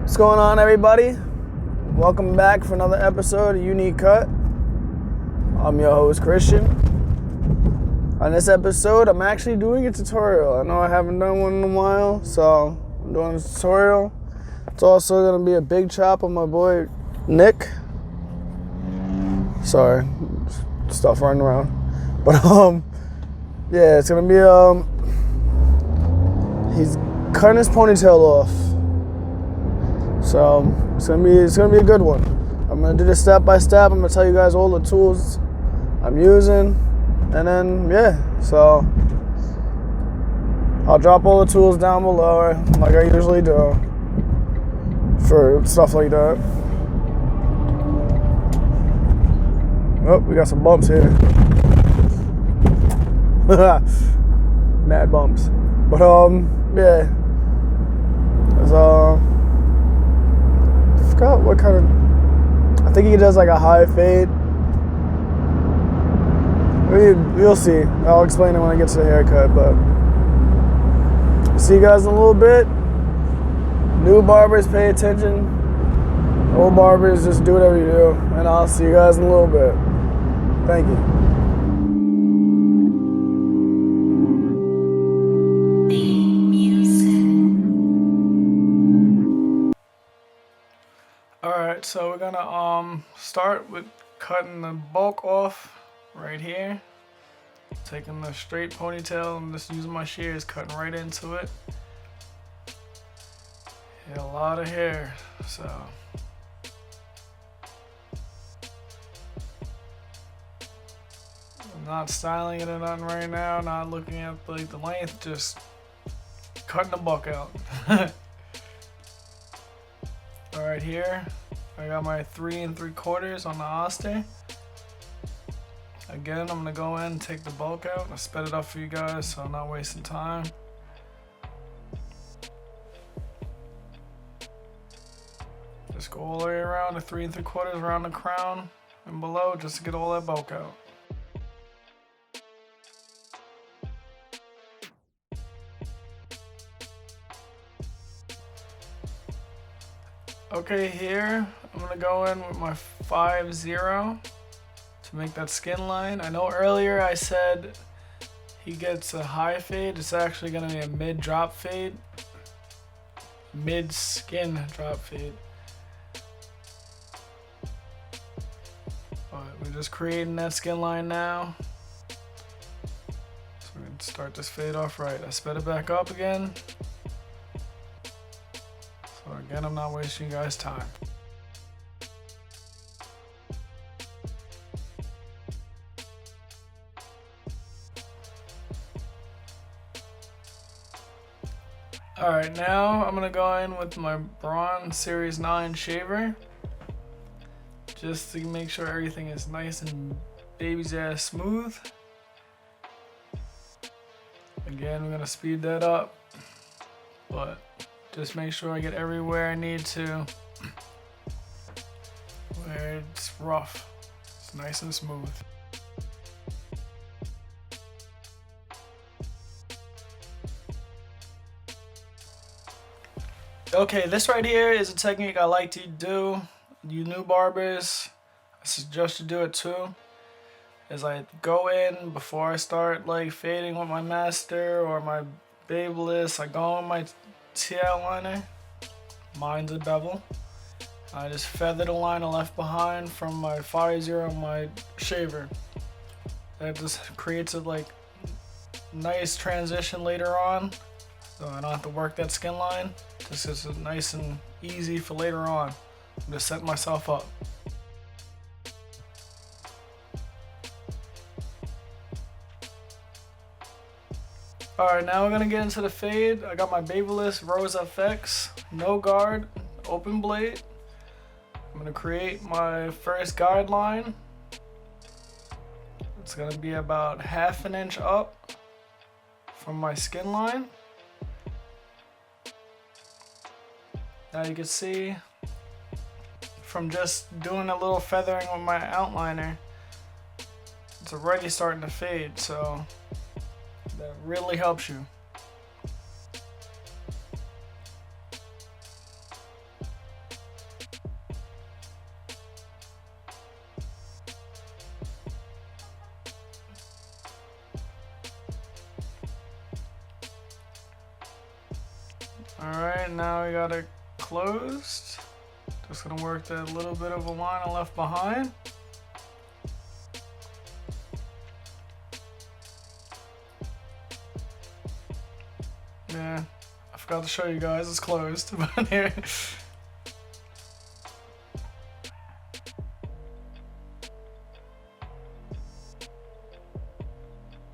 What's going on, everybody? Welcome back for another episode of Unique Cut. I'm your host, Christian. On this episode, I'm actually doing a tutorial. I know I haven't done one in a while, so I'm doing a tutorial. It's also going to be a big chop on my boy, Nick. Sorry, stuff running around. But, yeah, it's going to be, he's cutting his ponytail off. So it's gonna be a good one. I'm gonna do this step by step. I'm gonna tell you guys all the tools I'm using, and then yeah. So I'll drop all the tools down below, like I usually do, for stuff like that. Oh, we got some bumps here. Mad bumps. But yeah. I forgot what kind of, I think he does like a high fade. You'll see. I'll explain it when I get to the haircut, but see you guys in a little bit. New barbers, pay attention. Old barbers, just do whatever you do, and I'll see you guys in a little bit. Thank you. Alright, so we're gonna start with cutting the bulk off right here. Taking the straight ponytail and just using my shears, cutting right into it. Yeah, a lot of hair, so I'm not styling it or nothing right now, not looking at like the length, just cutting the bulk out. Alright, here I got my 3 3/4 on the Oster. Again, I'm gonna go in and take the bulk out. I sped it up for you guys so I'm not wasting time. Just go all the way around the 3 3/4 around the crown and below just to get all that bulk out. Okay, here I'm gonna go in with my 5-0 to make that skin line. I know earlier I said he gets a high fade. It's actually gonna be a mid drop fade, mid skin drop fade. But we're just creating that skin line now. So we're gonna start this fade off right. I sped it back up again. So again, I'm not wasting you guys' time. Alright, now I'm gonna go in with my Braun Series 9 shaver. Just to make sure everything is nice and baby's ass smooth. Again, we're gonna speed that up. But just make sure I get everywhere I need to, where it's rough. It's nice and smooth. Okay, this right here is a technique I like to do. You new barbers, I suggest you do it too. Is I go in before I start like fading with my master or my Babyliss. I go in my T outliner, mine's a Bevel. I just feather the line I left behind from my 5-0 on my shaver. That just creates a like nice transition later on, so I don't have to work that skin line. Just is nice and easy for later on. I'm just setting myself up. Alright, now we're gonna get into the fade. I got my Babyliss RoseFx, no guard, open blade. I'm gonna create my first guideline. It's gonna be about 1/2 inch up from my skin line. Now you can see from just doing a little feathering with my outliner, it's already starting to fade, so that really helps you. Alright, now we got it closed. Just gonna work that little bit of a line I left behind. Yeah, I forgot to show you guys, it's closed. But here.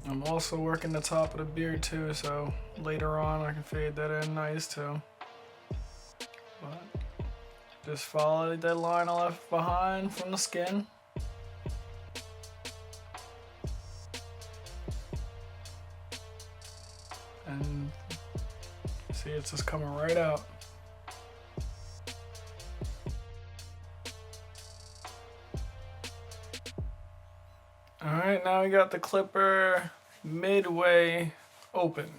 I'm also working the top of the beard too, so later on I can fade that in nice too. But just follow that line I left behind from the skin. And see, it's just coming right out. Alright, now we got the clipper midway open.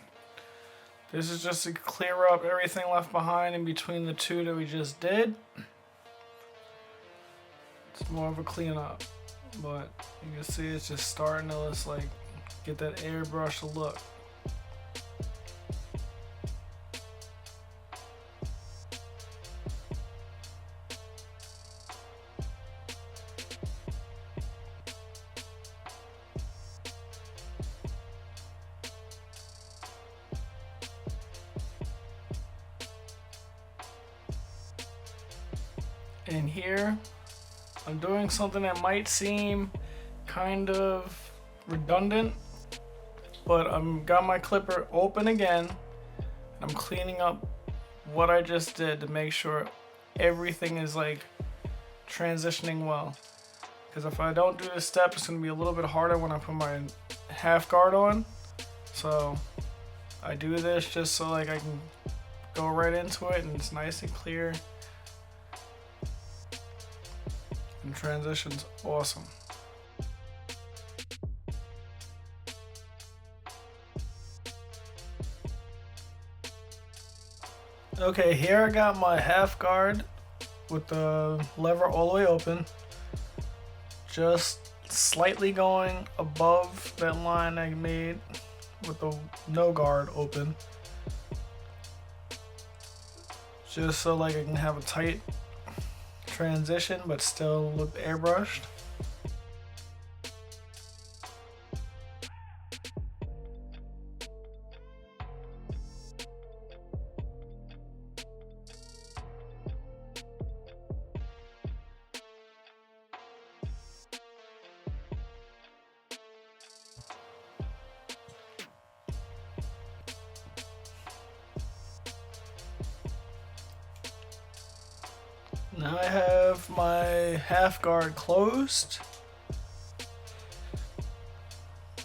This is just to clear up everything left behind in between the two that we just did. It's more of a cleanup, but you can see it's just starting to just like get that airbrush look. And here, I'm doing something that might seem kind of redundant, but I'm got my clipper open again. I'm cleaning up what I just did to make sure everything is like transitioning well. Because if I don't do this step, it's gonna be a little bit harder when I put my half guard on. So I do this just so like I can go right into it and it's nice and clear. And transition's awesome. Okay, here I got my half guard with the lever all the way open. Just slightly going above that line I made with the no guard open. Just so like I can have a tight transition but still look airbrushed. Now I have my half guard closed.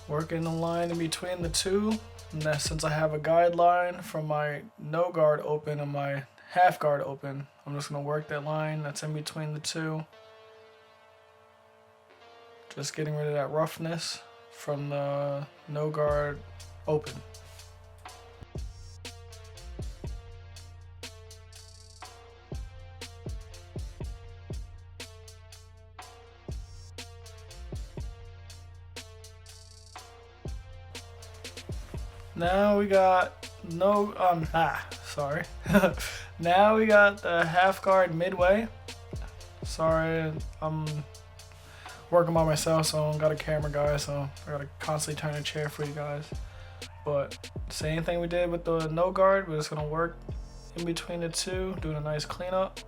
Working the line in between the two. And that since I have a guideline from my no guard open and my half guard open, I'm just gonna work that line that's in between the two. Just getting rid of that roughness from the no guard open. Now we got sorry. Now we got the half guard midway. Sorry, I'm working by myself, so I don't got a camera guy, so I gotta constantly turn the chair for you guys. But same thing we did with the no guard, we're just gonna work in between the two, doing a nice cleanup.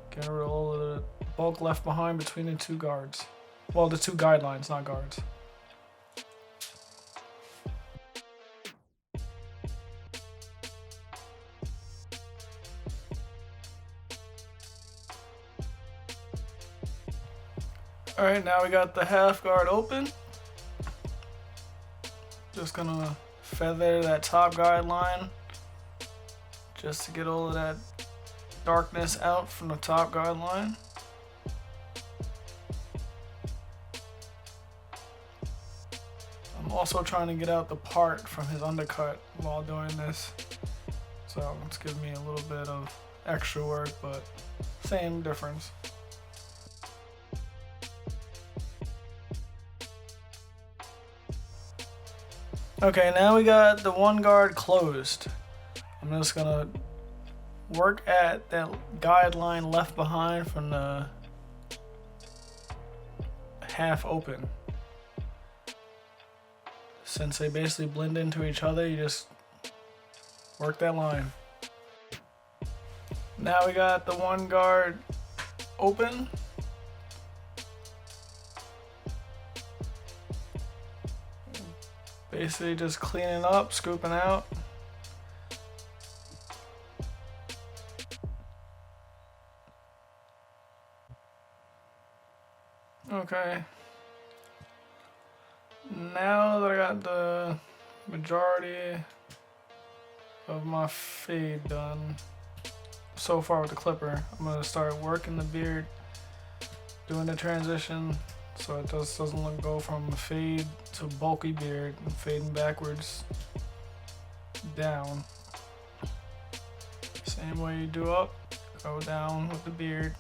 Getting rid of all of the bulk left behind between the two guards. Well, the two guidelines, not guards. Alright, now we got the half guard open. Just gonna feather that top guideline just to get all of that darkness out from the top guideline. I'm also trying to get out the part from his undercut while doing this. So it's giving me a little bit of extra work, but same difference. Okay, now we got the one guard closed. I'm just gonna work at that guideline left behind from the half open. Since they basically blend into each other, you just work that line. Now we got the one guard open. Basically just cleaning up, scooping out. Okay. Now that I got the majority of my fade done so far with the clipper, I'm gonna start working the beard, doing the transition so it just doesn't go from a fade to bulky beard and fading backwards down. Same way you do up, go down with the beard.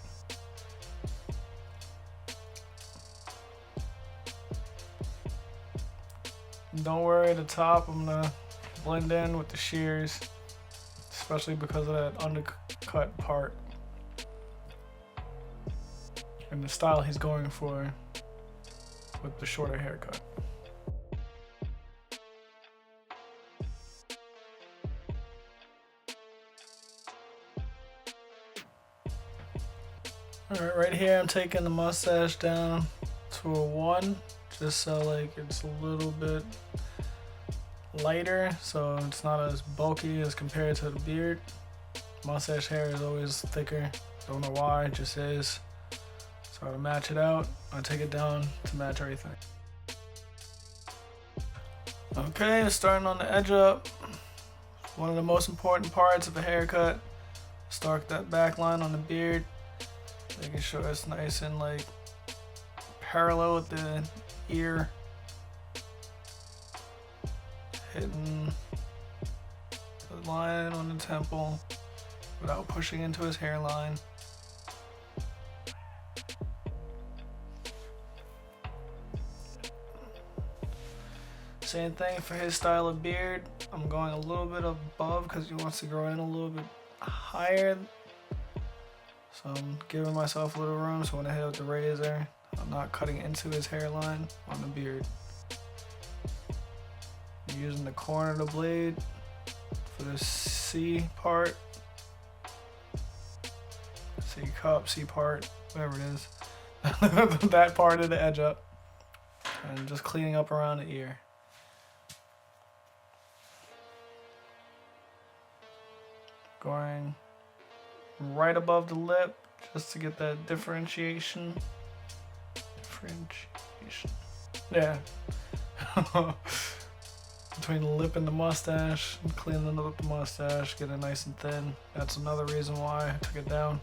Don't worry, at the top I'm gonna blend in with the shears, especially because of that undercut part and the style he's going for with the shorter haircut. Alright, right here I'm taking the mustache down to a 1, just so like it's a little bit lighter, so it's not as bulky as compared to the beard. Mustache hair is always thicker, don't know why, it just is. So to match it out, I take it down to match everything. Okay, starting on the edge up. One of the most important parts of a haircut. Start that back line on the beard, making sure it's nice and like parallel with the ear. Hitting the line on the temple without pushing into his hairline. Same thing for his style of beard. I'm going a little bit above because he wants to grow in a little bit higher. So I'm giving myself a little room so when I hit with the razor, I'm not cutting into his hairline on the beard. I'm using the corner of the blade for the C part. C cup, C part, whatever it is. That part of the edge up. And just cleaning up around the ear. Going right above the lip just to get that differentiation. Yeah. Between the lip and the mustache, cleaning up the mustache, get it nice and thin. That's another reason why I took it down.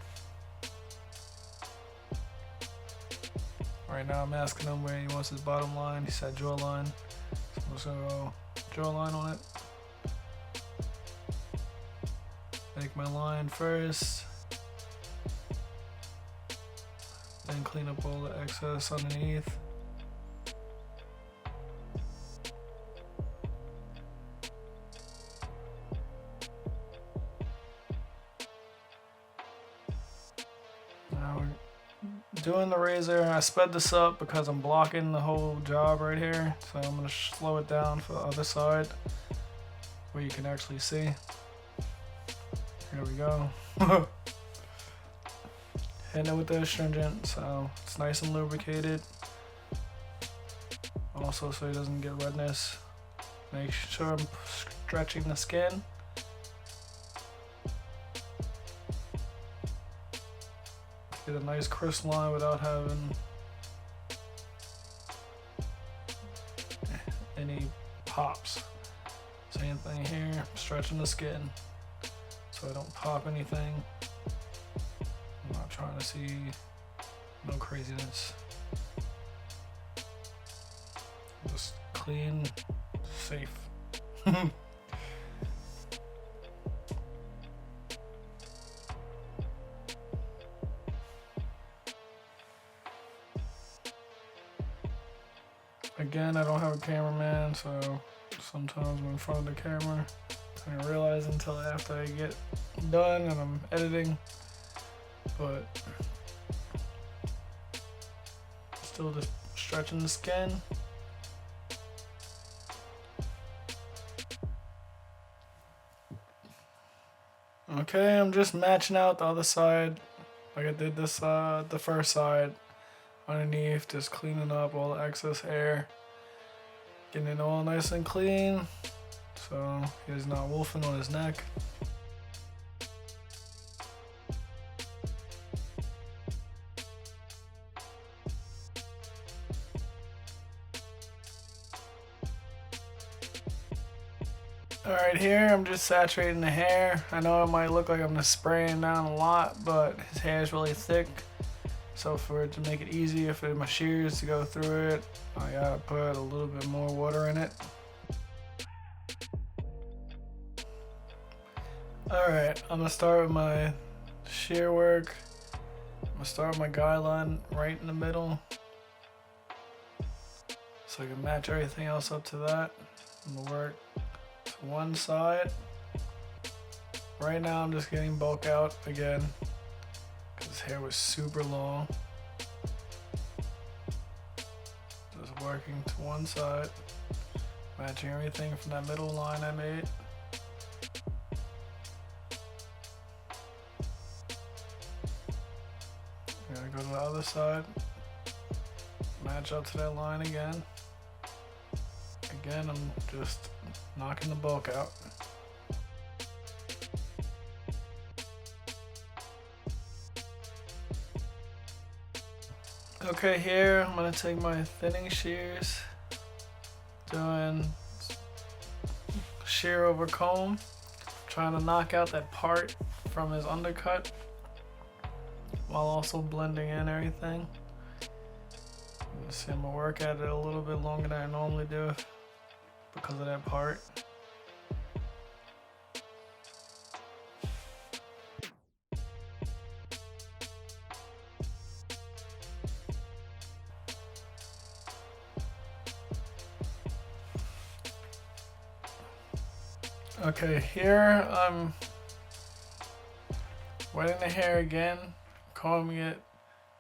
Right now I'm asking him where he wants his bottom line. He said jawline. So I'm just gonna go jawline on it. Make my line first. Then clean up all the excess underneath. Now we're doing the razor. I sped this up because I'm blocking the whole job right here. So I'm gonna slow it down for the other side where you can actually see. Here we go. Hitting it with the astringent, so it's nice and lubricated. Also, so it doesn't get redness. Make sure I'm stretching the skin. Get a nice crisp line without having any pops. Same thing here, stretching the skin so I don't pop anything. I'm not trying to see no craziness. Just clean, safe. Again, I don't have a cameraman, so sometimes I'm in front of the camera. I didn't realize until after I get done and I'm editing, but still just stretching the skin. Okay, I'm just matching out the other side like I did this the first side underneath, just cleaning up all the excess hair, getting it all nice and clean so he's not wolfing on his neck. Alright, here I'm just saturating the hair. I know it might look like I'm just spraying down a lot, but his hair is really thick. So for it to make it easier for my shears to go through it, I gotta put a little bit more water in it. Alright, I'm gonna start with my shear work. I'm gonna start with my guideline right in the middle, so I can match everything else up to that. I'm gonna work to one side. Right now I'm just getting bulk out again because his hair was super long. Just working to one side, matching everything from that middle line I made. I'm gonna go to the other side, match up to that line again. Again, I'm just knocking the bulk out. Okay, here I'm gonna take my thinning shears, doing shear over comb, trying to knock out that part from his undercut while also blending in everything. I'm gonna work at it a little bit longer than I normally do because of that part. Okay, here I'm wetting the hair again, combing it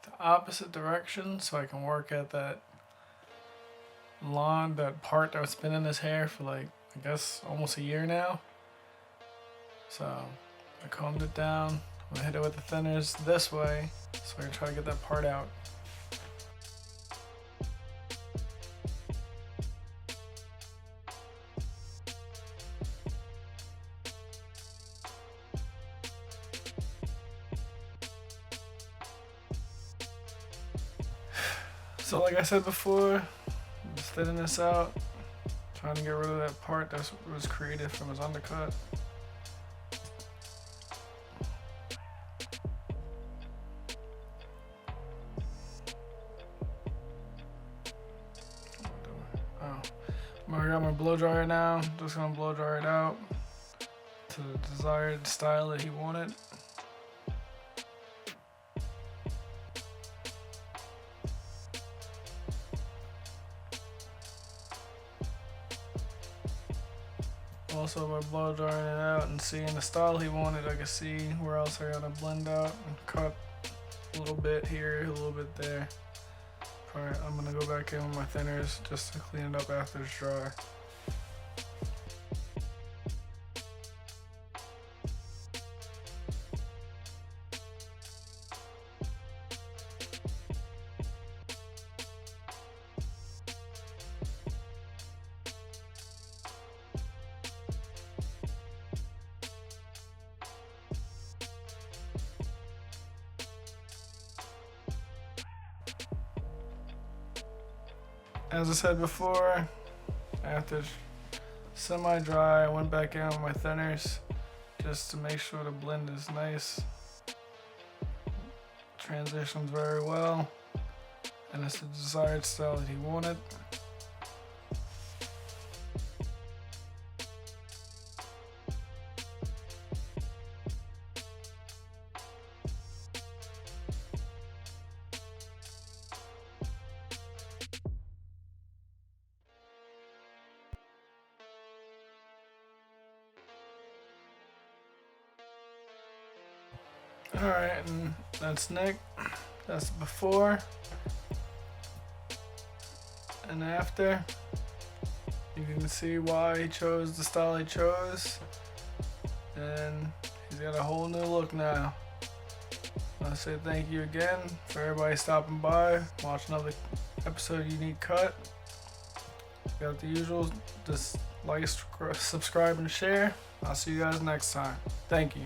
the opposite direction so I can work at that line, that part that's been in his hair for like, I guess, almost a year now. So I combed it down. I'm gonna hit it with the thinners this way so I can try to get that part out. So like I said before, I'm just thinning this out, trying to get rid of that part that was created from his undercut. I got my blow dryer now, just gonna blow dry it out to the desired style that he wanted. Also by blow drying it out and seeing the style he wanted, I can see where else I gotta blend out and cut a little bit here, a little bit there. Alright, I'm gonna go back in with my thinners just to clean it up after it's dry. As I said before, after it's semi-dry, I went back in with my thinners just to make sure the blend is nice. Transitions very well, and it's the desired style that he wanted. Alright, and that's Nick. That's before and after. You can see why he chose the style he chose. And he's got a whole new look now. I say thank you again for everybody stopping by, watch another episode of Unique Cut. Got the usual, just like, subscribe, and share. I'll see you guys next time. Thank you.